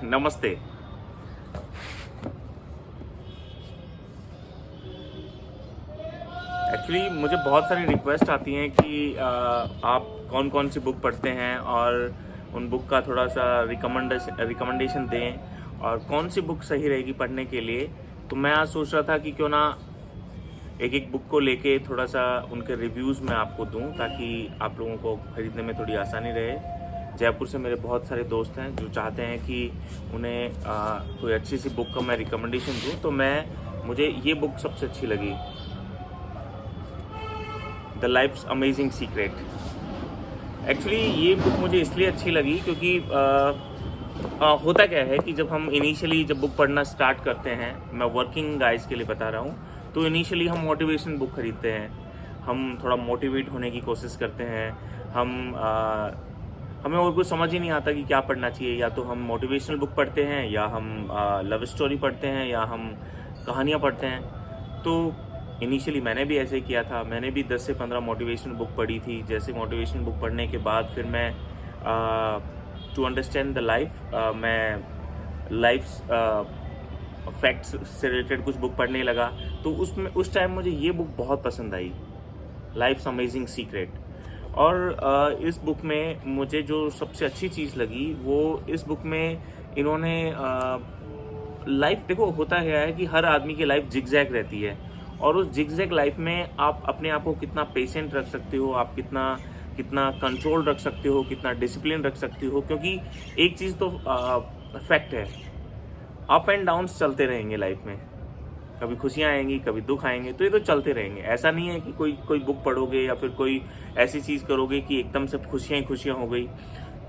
नमस्ते। एक्चुअली मुझे बहुत सारी रिक्वेस्ट आती हैं कि आप कौन कौन सी बुक पढ़ते हैं और उन बुक का थोड़ा सा रिकमेंडेशन दें और कौन सी बुक सही रहेगी पढ़ने के लिए। तो मैं आज सोच रहा था कि क्यों ना एक एक बुक को लेके थोड़ा सा उनके रिव्यूज़ मैं आपको दूं ताकि आप लोगों को ख़रीदने में थोड़ी आसानी रहे। जयपुर से मेरे बहुत सारे दोस्त हैं जो चाहते हैं कि उन्हें कोई अच्छी सी बुक का मैं रिकमेंडेशन दूं, तो मुझे ये बुक सबसे अच्छी लगी, the life's amazing secret. Actually ये बुक मुझे इसलिए अच्छी लगी क्योंकि होता क्या है कि जब हम इनिशियली बुक पढ़ना स्टार्ट करते हैं, मैं वर्किंग गाइज के लिए बता रहा हूँ, तो इनिशियली हम मोटिवेशन बुक खरीदते हैं, हम थोड़ा मोटिवेट होने की कोशिश करते हैं, हमें और कुछ समझ ही नहीं आता कि क्या पढ़ना चाहिए। या तो हम मोटिवेशनल बुक पढ़ते हैं, या हम लव स्टोरी पढ़ते हैं, या हम कहानियाँ पढ़ते हैं। तो इनिशियली मैंने भी ऐसे ही किया था, मैंने भी 10 से 15 मोटिवेशनल बुक पढ़ी थी। जैसे मोटिवेशनल बुक पढ़ने के बाद फिर मैं टू अंडरस्टैंड द लाइफ, मैं लाइफ फैक्ट्स से रिलेटेड कुछ बुक पढ़ने लगा। तो उस टाइम मुझे ये बुक बहुत पसंद आई, लाइफ्स अमेजिंग सीक्रेट। और इस बुक में मुझे जो सबसे अच्छी चीज़ लगी वो इस बुक में इन्होंने लाइफ, देखो होता क्या है कि हर आदमी की लाइफ जिगजैग रहती है, और उस जिगजैग लाइफ में आप अपने आप को कितना पेशेंट रख सकते हो, आप कितना कंट्रोल रख सकते हो, कितना डिसिप्लिन रख सकते हो। क्योंकि एक चीज़ तो फैक्ट है, अप एंड डाउन्स चलते रहेंगे लाइफ में, कभी खुशियाँ आएंगी कभी दुख आएंगे, तो ये तो चलते रहेंगे। ऐसा नहीं है कि कोई बुक पढ़ोगे या फिर कोई ऐसी चीज़ करोगे कि एकदम से खुशियाँ ही खुशियाँ हो गई।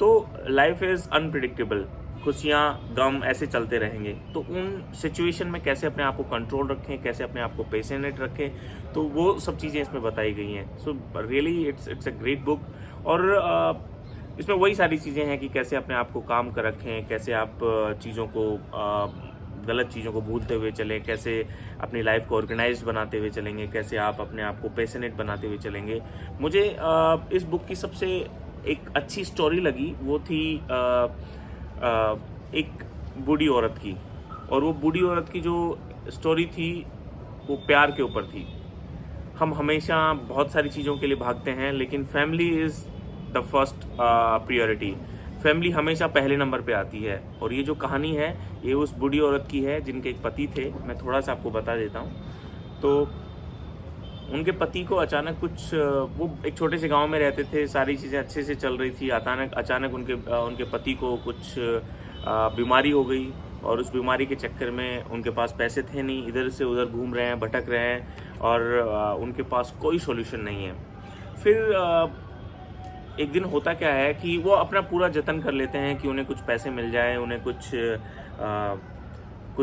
तो लाइफ इज़ अनप्रिडिक्टेबल, खुशियाँ गम ऐसे चलते रहेंगे। तो उन सिचुएशन में कैसे अपने आप को कंट्रोल रखें, कैसे अपने आप को पेशेंट रखें, तो वो सब चीज़ें इसमें बताई गई हैं। So really it's a great book. और इसमें वही सारी चीज़ें हैं कि कैसे अपने आप को काम कर रखें, कैसे आप चीज़ों को गलत चीज़ों को भूलते हुए चलें, कैसे अपनी लाइफ को ऑर्गेनाइज बनाते हुए चलेंगे, कैसे आप अपने आप को पैशनेट बनाते हुए चलेंगे। मुझे इस बुक की सबसे एक अच्छी स्टोरी लगी, वो थी एक बूढ़ी औरत की। और वो बूढ़ी औरत की जो स्टोरी थी वो प्यार के ऊपर थी। हम हमेशा बहुत सारी चीज़ों के लिए भागते हैं, लेकिन family is the first priority. Family हमेशा पहले नंबर पे आती है। और ये जो कहानी है ये उस बूढ़ी औरत की है जिनके एक पति थे। मैं थोड़ा सा आपको बता देता हूँ। तो उनके पति को अचानक कुछ, वो एक छोटे से गांव में रहते थे, सारी चीज़ें अच्छे से चल रही थी। अचानक उनके पति को कुछ बीमारी हो गई, और उस बीमारी के चक्कर में उनके पास पैसे थे नहीं, इधर से उधर घूम रहे हैं, भटक रहे हैं, और उनके पास कोई सॉल्यूशन नहीं है। फिर एक दिन होता क्या है कि वो अपना पूरा जतन कर लेते हैं कि उन्हें कुछ पैसे मिल जाए, उन्हें कुछ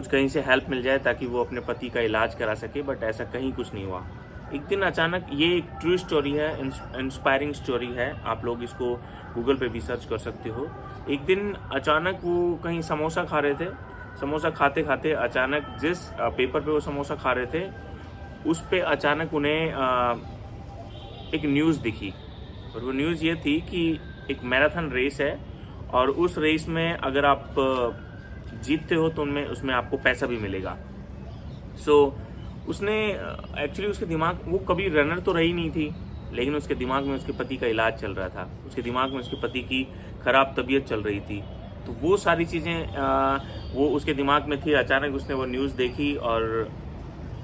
कहीं से हेल्प मिल जाए ताकि वो अपने पति का इलाज करा सके। बट ऐसा कहीं कुछ नहीं हुआ। एक दिन अचानक, ये एक ट्रू स्टोरी है, इंस्पायरिंग स्टोरी है, आप लोग इसको गूगल पे भी सर्च कर सकते हो। एक दिन अचानक वो कहीं समोसा खा रहे थे, समोसा खाते खाते अचानक जिस पेपर पे वो समोसा खा रहे थे उस पे अचानक उन्हें एक न्यूज़ दिखी। और वो न्यूज़ ये थी कि एक मैराथन रेस है, और उस रेस में अगर आप जीतते हो तो उसमें आपको पैसा भी मिलेगा। सो उसने एक्चुअली, उसके दिमाग, वो कभी रनर तो रही नहीं थी, लेकिन उसके दिमाग में उसके पति का इलाज चल रहा था, उसके दिमाग में उसके पति की ख़राब तबीयत चल रही थी। तो वो सारी चीज़ें वो उसके दिमाग में थी। अचानक उसने वो न्यूज़ देखी और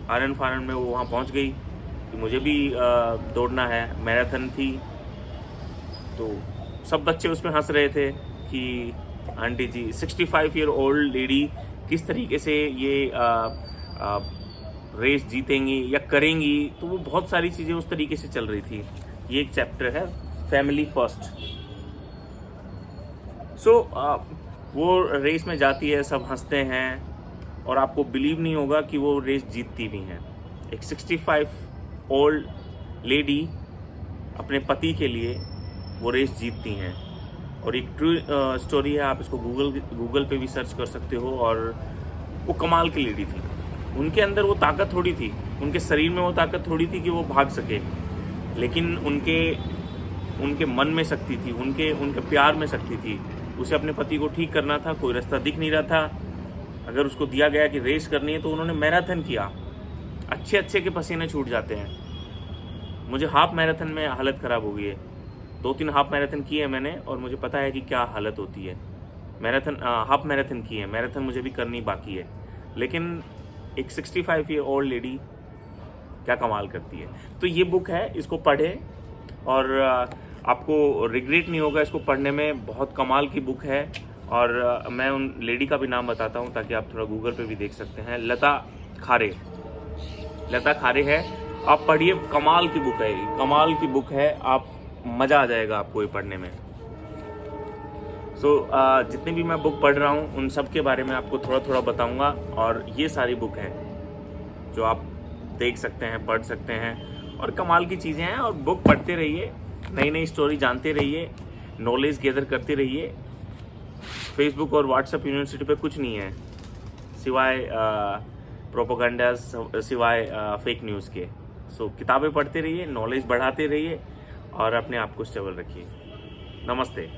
आनन फानन में वो वहाँ पहुँच गई कि मुझे भी दौड़ना है, मैराथन थी। तो सब बच्चे उसमें हंस रहे थे कि आंटी जी, 65 ईयर ओल्ड लेडी किस तरीके से ये रेस जीतेंगी या करेंगी। तो वो बहुत सारी चीज़ें उस तरीके से चल रही थी। ये एक चैप्टर है, फैमिली फर्स्ट। सो वो रेस में जाती है, सब हंसते हैं, और आपको बिलीव नहीं होगा कि वो रेस जीतती भी हैं। एक 65 ओल्ड लेडी अपने पति के लिए वो रेस जीतती हैं। और एक ट्रू स्टोरी है, आप इसको गूगल पे भी सर्च कर सकते हो। और वो कमाल की लेडी थी, उनके अंदर वो ताकत थोड़ी थी, उनके शरीर में वो ताकत थोड़ी थी कि वो भाग सके, लेकिन उनके मन में शक्ति थी, उनके प्यार में शक्ति थी। उसे अपने पति को ठीक करना था, कोई रास्ता दिख नहीं रहा था। अगर उसको दिया गया कि रेस करनी है तो उन्होंने मैराथन किया। अच्छे अच्छे के पसीने छूट जाते हैं। मुझे हाफ मैराथन में हालत ख़राब हो गई है। 2-3 हाफ मैराथन की है मैंने और मुझे पता है कि क्या हालत होती है। मैराथन हाफ मैराथन की है, मैराथन मुझे भी करनी बाकी है। लेकिन एक 65 ईयर ओल्ड लेडी क्या कमाल करती है। तो ये बुक है, इसको पढ़ें और आपको रिग्रेट नहीं होगा इसको पढ़ने में। बहुत कमाल की बुक है। और मैं उन लेडी का भी नाम बताता हूँ ताकि आप थोड़ा गूगल पे भी देख सकते हैं। लता खारे है। आप पढ़िए, कमाल की बुक है, कमाल की बुक है। आप मज़ा आ जाएगा आपको ये पढ़ने में। जितनी भी मैं बुक पढ़ रहा हूँ उन सब के बारे में आपको थोड़ा थोड़ा बताऊँगा। और ये सारी बुक है जो आप देख सकते हैं, पढ़ सकते हैं और कमाल की चीज़ें हैं। और बुक पढ़ते रहिए, नई नई स्टोरी जानते रहिए, नॉलेज गैदर करते रहिए। फेसबुक और व्हाट्सएप यूनिवर्सिटी पे कुछ नहीं है सिवाय प्रोपोगंडास, सिवाय फेक न्यूज़ के। किताबें पढ़ते रहिए, नॉलेज बढ़ाते रहिए और अपने आप को स्टेबल रखिए। नमस्ते।